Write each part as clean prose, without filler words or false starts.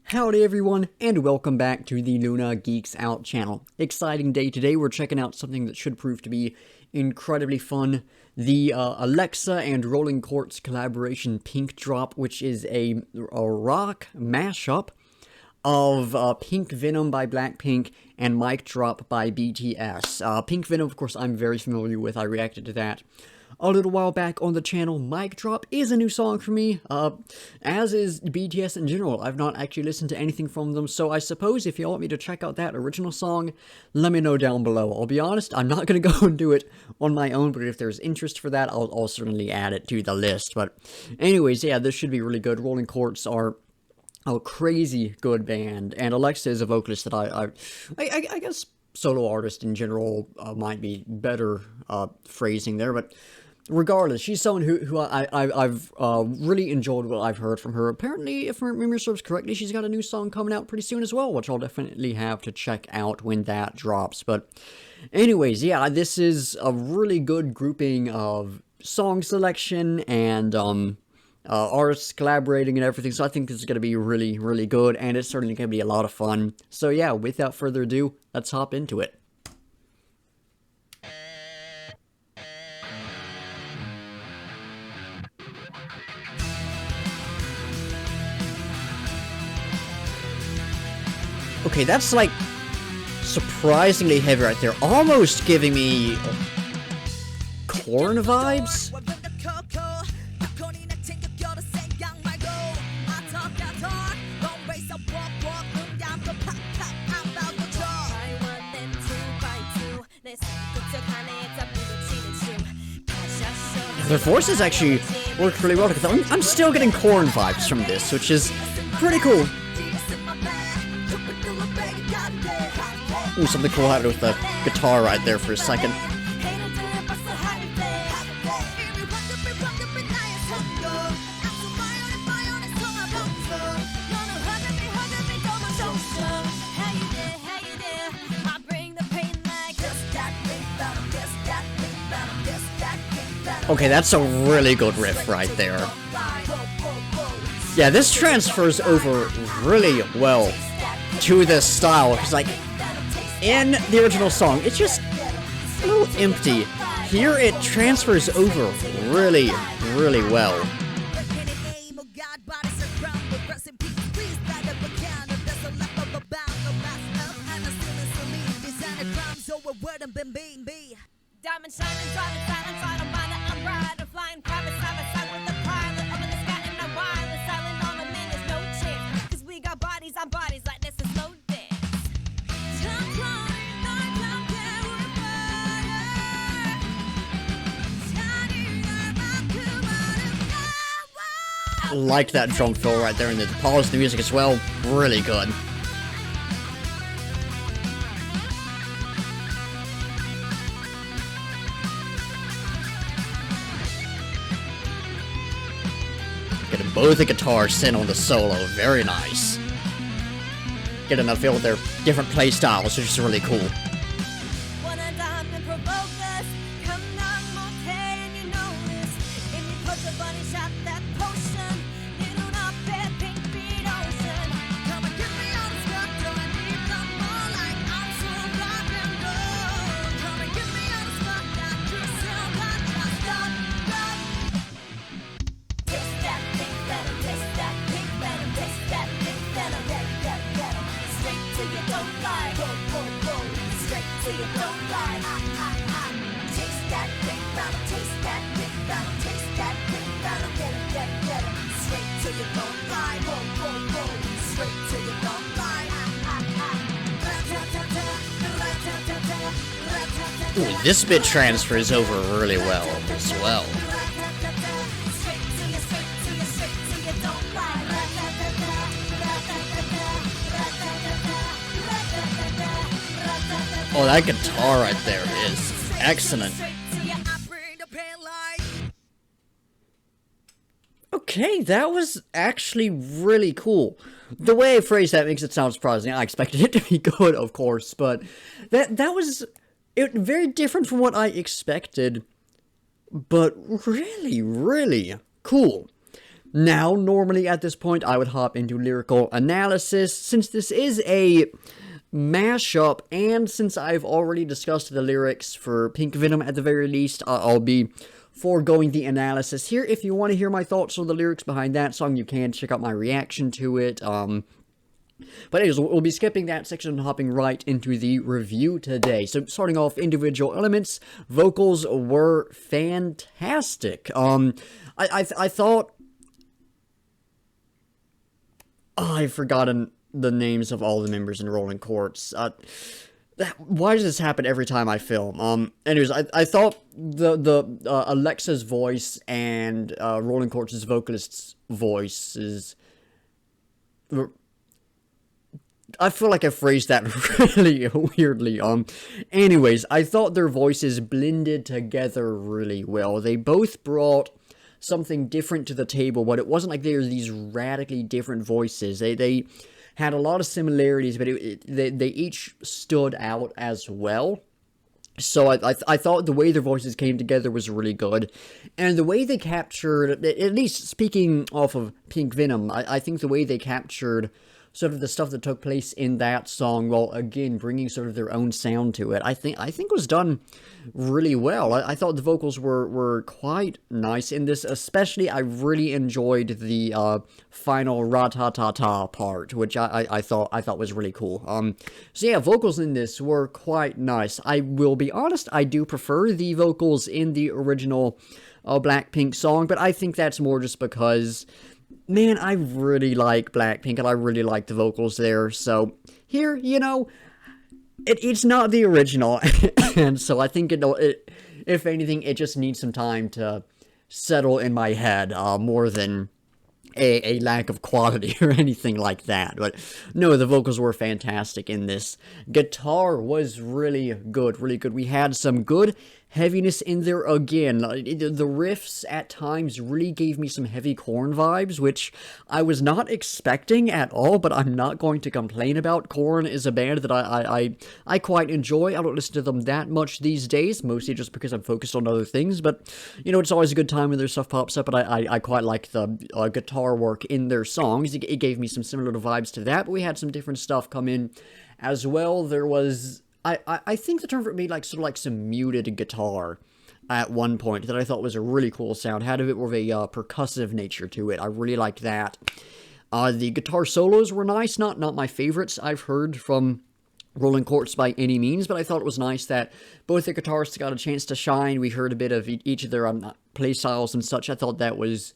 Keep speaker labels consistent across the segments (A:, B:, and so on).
A: Howdy everyone, and welcome back to the Luna Geeks Out channel. Exciting day today. We're checking out something that should prove to be incredibly fun. The AleXa and Rolling Quartz collaboration Pink Drop, which is a rock mashup of Pink Venom by BLACKPINK and Mic Drop by BTS. Pink Venom, of course, I'm very familiar with. I reacted to that a little while back on the channel. Mic Drop is a new song for me, as is BTS in general. I've not actually listened to anything from them, so I suppose if you want me to check out that original song, let me know down below. I'll be honest, I'm not going to go and do it on my own, but if there's interest for that, I'll certainly add it to the list. But anyways, yeah, this should be really good. Rolling Quartz are a crazy good band, and AleXa is a vocalist that I guess solo artist in general might be better phrasing there, but regardless, she's someone who I've really enjoyed what I've heard from her. Apparently, if my memory serves correctly, she's got a new song coming out pretty soon as well, which I'll definitely have to check out when that drops. But anyways, yeah, this is a really good grouping of song selection and artists collaborating and everything, so I think this is going to be really, really good, and it's certainly going to be a lot of fun. So yeah, without further ado, let's hop into it. Okay, that's like surprisingly heavy right there, almost giving me Korn vibes. Their voices actually work really well, because I'm still getting Korn vibes from this, which is pretty cool. Ooh, something cool happened with the guitar right there for a second. Okay, that's a really good riff right there. Yeah, this transfers over really well to this style, because like, in the original song, it's just a little empty. Here, it transfers over really, really well.
B: Diamond shining, driving silence, I don't mind it, I'm riding, flying private side by side with the pilot, up in the sky and I'm wild, silent on a man, there's no chance, cause we got bodies on bodies like this is slow dance.
A: Like that drum fill right there, and the pause of the music as well, really good. Getting both the guitars sent on the solo, very nice. Getting a feel with their different play styles, which is really cool. Ooh, this bit transfers over really well as well. Oh, that guitar right there is excellent. Okay, that was actually really cool. The way I phrased that makes it sound surprising. I expected it to be good, of course, but that was very different from what I expected, but really, really cool. Now, normally at this point, I would hop into lyrical analysis. Since this is a mashup, and since I've already discussed the lyrics for Pink Venom at the very least, I'll be foregoing the analysis here. If you want to hear my thoughts on the lyrics behind that song, you can check out my reaction to it. But anyways, we'll be skipping that section and hopping right into the review today. So, starting off individual elements, vocals were fantastic. I thought... Oh, I've forgotten the names of all the members in Rolling Quartz. Why does this happen every time I film? Anyways, I thought the AleXa's voice and Rolling Quartz's vocalist's voices... I feel like I phrased that really weirdly. Anyways, I thought their voices blended together really well. They both brought something different to the table, but it wasn't like they were these radically different voices. They had a lot of similarities, but they each stood out as well. So I thought the way their voices came together was really good. And the way they captured, at least speaking off of Pink Venom, I think the way they captured sort of the stuff that took place in that song, while again bringing sort of their own sound to it, I think was done really well. I thought the vocals were quite nice in this. Especially, I really enjoyed the final ra-ta-ta-ta part, which I thought was really cool. So yeah, vocals in this were quite nice. I will be honest, I do prefer the vocals in the original BLACKPINK song, but I think that's more just because, man, I really like BLACKPINK, and I really like the vocals there, so here, you know, it's not the original, and so I think it, if anything, it just needs some time to settle in my head, more than a lack of quality or anything like that. But no, the vocals were fantastic in this. Guitar was really good, really good. We had some good heaviness in there again. The riffs at times really gave me some heavy Korn vibes, which I was not expecting at all, but I'm not going to complain about. Korn is a band that I quite enjoy. I don't listen to them that much these days, mostly just because I'm focused on other things, but, you know, it's always a good time when their stuff pops up, and I quite like the guitar work in their songs. It gave me some similar vibes to that, but we had some different stuff come in as well. There was... I think the term for it made like sort of like some muted guitar at one point that I thought was a really cool sound. Had a bit more of a percussive nature to it. I really liked that. The guitar solos were nice. Not my favorites I've heard from Rolling Quartz by any means, but I thought it was nice that both the guitarists got a chance to shine. We heard a bit of each of their play styles and such. I thought that was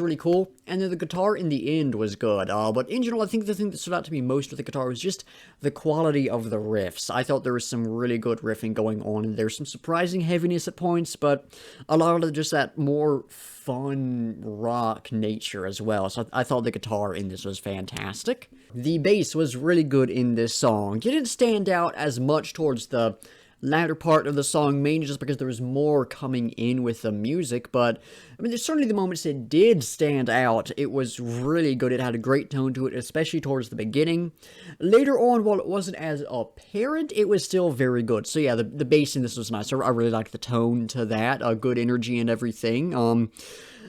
A: really cool, and then the guitar in the end was good, but in general, I think the thing that stood out to me most with the guitar was just the quality of the riffs. I thought there was some really good riffing going on, and there's some surprising heaviness at points, but a lot of just that more fun rock nature as well, so I thought the guitar in this was fantastic. The bass was really good in this song. Didn't stand out as much towards the latter part of the song, mainly just because there was more coming in with the music, but I mean, there's certainly the moments it did stand out. It was really good. It had a great tone to it, especially towards the beginning. Later on, while it wasn't as apparent, it was still very good. So yeah, the bass in this was nice. I really liked the tone to that, good energy and everything.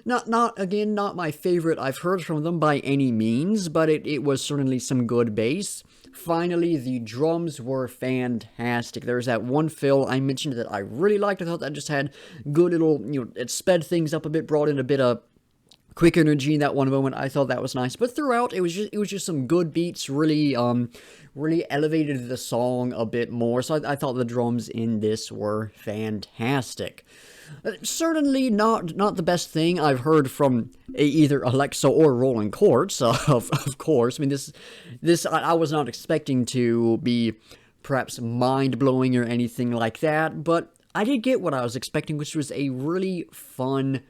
A: Not my favorite I've heard from them by any means, but it was certainly some good bass. Finally, the drums were fantastic. There's that one fill I mentioned that I really liked. I thought that just had good little, it sped things up a bit, brought in a bit of quick energy in that one moment. I thought that was nice. But throughout, it was just some good beats, really elevated the song a bit more. So I thought the drums in this were fantastic. Certainly not the best thing I've heard from either AleXa or Rolling Quartz, of course. I mean, this I was not expecting to be perhaps mind-blowing or anything like that, but I did get what I was expecting, which was a really fun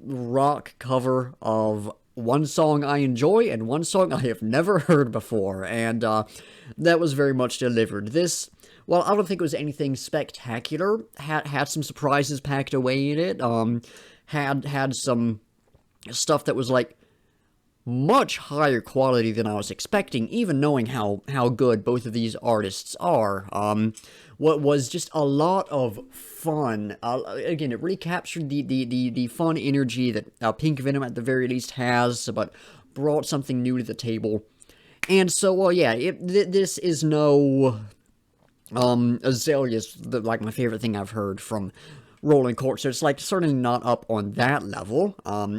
A: rock cover of one song I enjoy and one song I have never heard before, and that was very much delivered. This, well, I don't think it was anything spectacular, had some surprises packed away in it, had some stuff that was like much higher quality than I was expecting, even knowing how good both of these artists are. What was just a lot of fun. Again, it really captured the fun energy that Pink Venom at the very least has, but brought something new to the table. And so, well, yeah, this is no Azalea's like my favorite thing I've heard from Rolling Quartz. So it's like certainly not up on that level.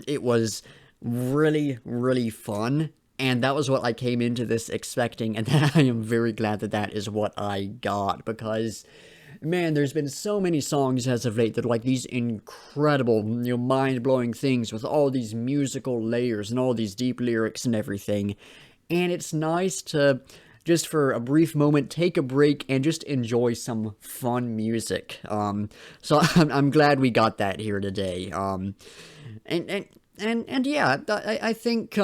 A: It was really, really fun, and that was what I came into this expecting, and I am very glad that that is what I got, because, man, there's been so many songs as of late that are like these incredible, mind-blowing things with all these musical layers and all these deep lyrics and everything, and it's nice to just for a brief moment take a break and just enjoy some fun music. So I'm glad we got that here today. And yeah, I think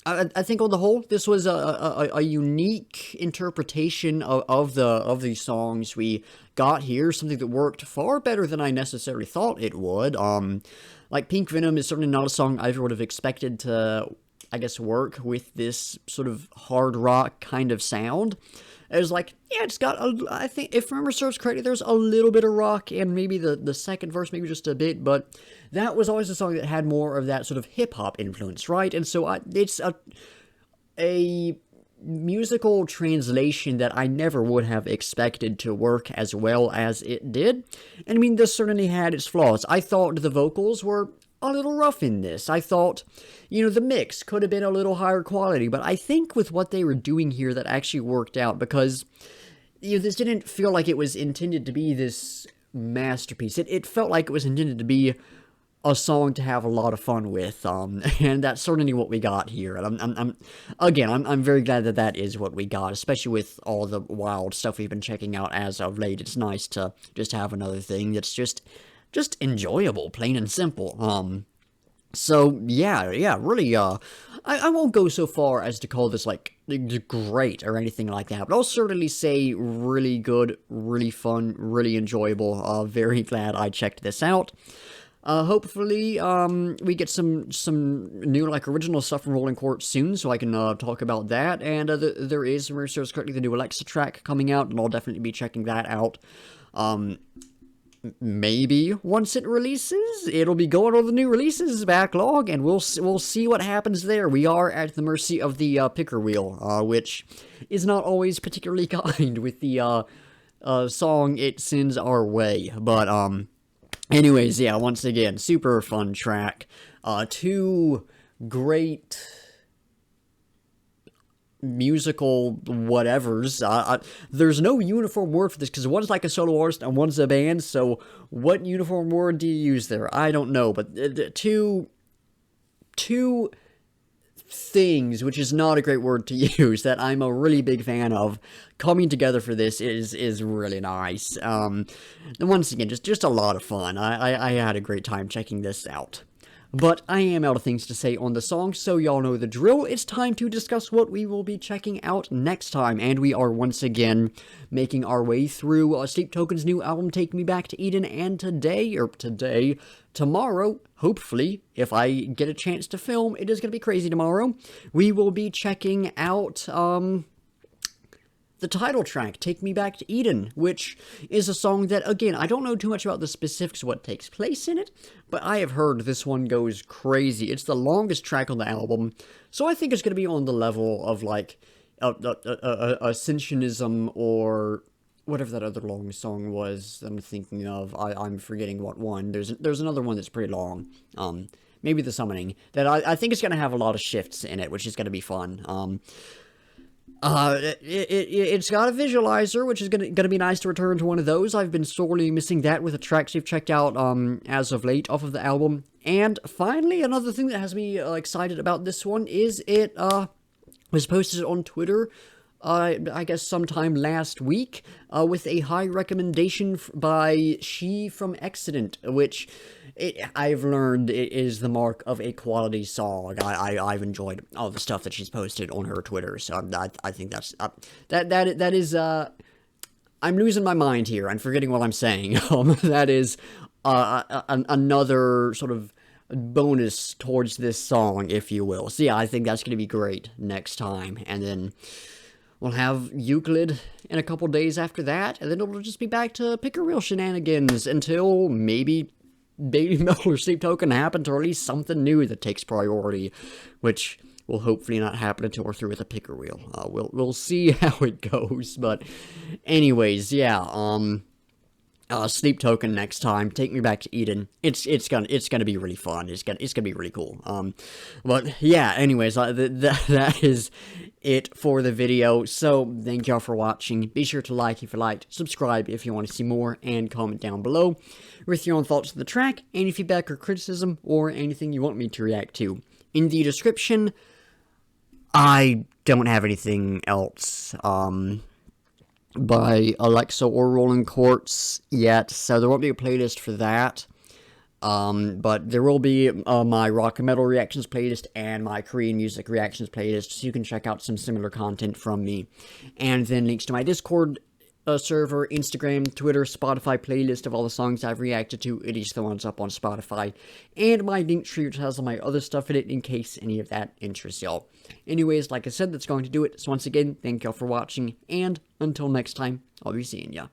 A: I think on the whole, this was a unique interpretation of the songs we got here. Something that worked far better than I necessarily thought it would. Like Pink Venom is certainly not a song I ever would have expected to, I guess, work with this sort of hard rock kind of sound. It was like, yeah, it's got, I think, if memory serves correctly, there's a little bit of rock, and maybe the second verse, maybe just a bit, but that was always a song that had more of that sort of hip-hop influence, right? And so it's a musical translation that I never would have expected to work as well as it did. And I mean, this certainly had its flaws. I thought the vocals were a little rough in this. I thought, the mix could have been a little higher quality, but I think with what they were doing here, that actually worked out, because this didn't feel like it was intended to be this masterpiece. It felt like it was intended to be a song to have a lot of fun with, and that's certainly what we got here. And I'm very glad that that is what we got, especially with all the wild stuff we've been checking out as of late. It's nice to just have another thing that's just enjoyable, plain and simple. So yeah, really, I won't go so far as to call this, like, great or anything like that, but I'll certainly say really good, really fun, really enjoyable. Very glad I checked this out. Hopefully, we get some new, like, original stuff from Rolling Quartz soon, so I can, talk about that, and, there is, if serves correctly, the new AleXa track coming out, and I'll definitely be checking that out. Maybe once it releases, it'll be going on the new releases backlog, and we'll see what happens there. We are at the mercy of the picker wheel, which is not always particularly kind with the song it sends our way. But anyways, yeah, once again, super fun track. Two great musical whatevers. There's no uniform word for this, because one's like a solo artist and one's a band, so what uniform word do you use there? I don't know, but two things, which is not a great word to use, that I'm a really big fan of, coming together for this is really nice. And once again, just a lot of fun. I had a great time checking this out. But I am out of things to say on the song, so y'all know the drill. It's time to discuss what we will be checking out next time, and we are once again making our way through Sleep Token's new album, Take Me Back to Eden, and tomorrow, hopefully, if I get a chance to film, it is going to be crazy tomorrow, we will be checking out, the title track, Take Me Back to Eden, which is a song that, again, I don't know too much about the specifics of what takes place in it, but I have heard this one goes crazy. It's the longest track on the album, so I think it's going to be on the level of, like, Ascensionism, or whatever that other long song was I'm thinking of. I'm forgetting what one. There's another one that's pretty long. Maybe The Summoning, that I think is going to have a lot of shifts in it, which is going to be fun. It's got a visualizer, which is gonna be nice to return to one of those. I've been sorely missing that with the tracks we've checked out, as of late, off of the album. And finally, another thing that has me excited about this one is it, was posted on Twitter, I guess sometime last week, with a high recommendation by She from Accident, which I've learned it is the mark of a quality song. I've enjoyed all the stuff that she's posted on her Twitter, so I think that's that is I'm losing my mind here. I'm forgetting what I'm saying. That is another sort of bonus towards this song, if you will. So yeah, I think that's going to be great next time. And then we'll have Euclid in a couple days after that, and then it'll just be back to pick a real shenanigans until maybe Baby Metal or Sleep Token happens, or at least something new that takes priority, which will hopefully not happen until we're through with the picker wheel. We'll see how it goes, but anyways, yeah, Sleep Token next time. Take me back to Eden. It's gonna be really fun. It's gonna be really cool. But yeah. Anyways, that is it for the video. So thank y'all for watching. Be sure to like if you liked, subscribe if you want to see more, and comment down below with your own thoughts of the track, any feedback or criticism, or anything you want me to react to. In the description, I don't have anything else by AleXa or Rolling Quartz yet, so there won't be a playlist for that. But there will be my rock and metal reactions playlist and my Korean music reactions playlist, so you can check out some similar content from me. And then links to my Discord server, Instagram, Twitter, Spotify playlist of all the songs I've reacted to, at least the ones up on Spotify, and my link tree which has all my other stuff in it in case any of that interests y'all. Anyways, like I said, that's going to do it. So once again, thank y'all for watching, and until next time, I'll be seeing ya.